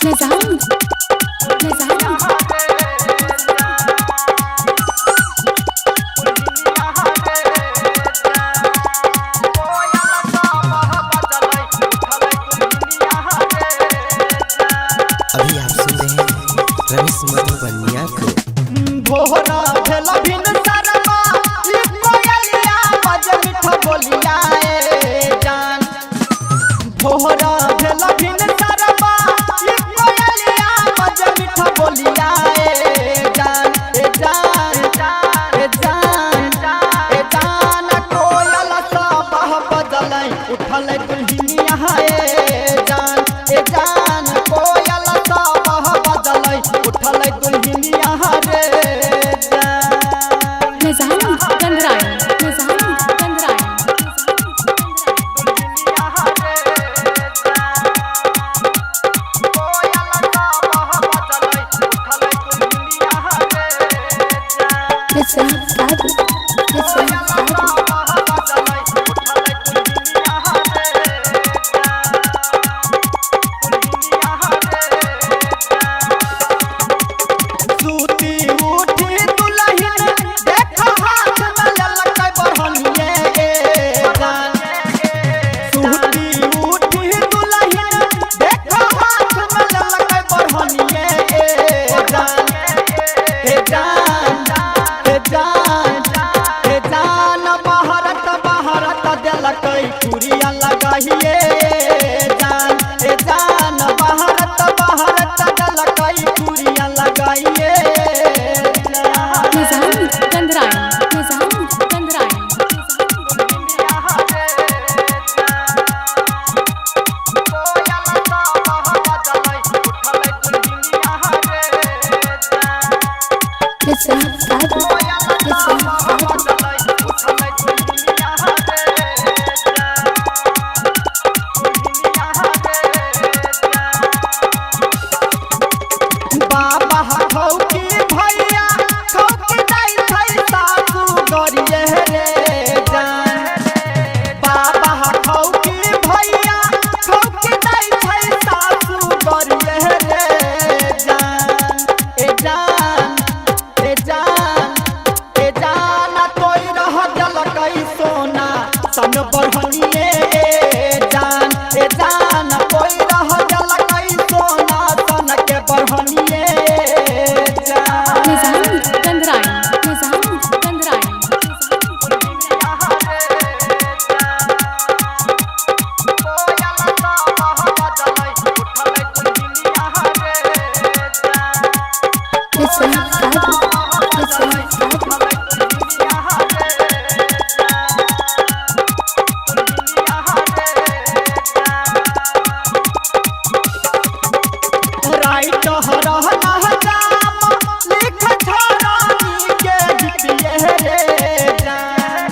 निज़ाम निज़ाम अभी आप सुन रहे हैं रमेश मधुबनिया को। भोरा भेल भिन शर्मा ई कोयलिया बज मिठ बोलिया ए जान। भोरा भेल भिन शर्मा ई कोयलिया बज मिठ बोलिया ए जान ए जान ए जान ए जान कोयल सा बह बजलै उठल दुल्हनिया ए जान ए जान कोयल सा बह बजलै उठल दुल्हनिया रे। निज़ाम गंधराई निज़ाम गंधराई चूड़िया लगाइए जान ए जान बहरत बहरत दलकई चूड़िया लगाइए। निज़ाम गंधराई निज़ाम गंधराई बाबा खौकी भैया खौकी दै छै सासू गरिए रे जान। बाबा खौकी भैया खौकी दै छै सासू गरिए रे जान ए जान ए जान ए जान तोई रह जलकै सोना सन बढ़निए जान ए जान तोई रह जलकै सोना सन के बढ़निए। निज़ाम गंधराई निज़ाम गंधराई राइट हरहना जाम लिख छोरानी के गीतिए रे जान।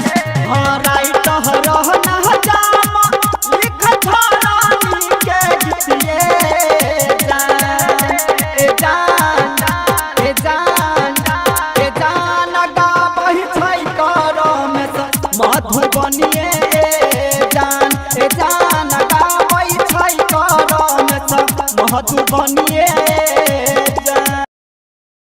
हाँ राइट हरहना जाम लिख छोरानी के गीतिए जान ए जान ए जान ए जान गाबहि छै करम मधुबनिए जान ए जान गाबहि छै करम मधुबनी।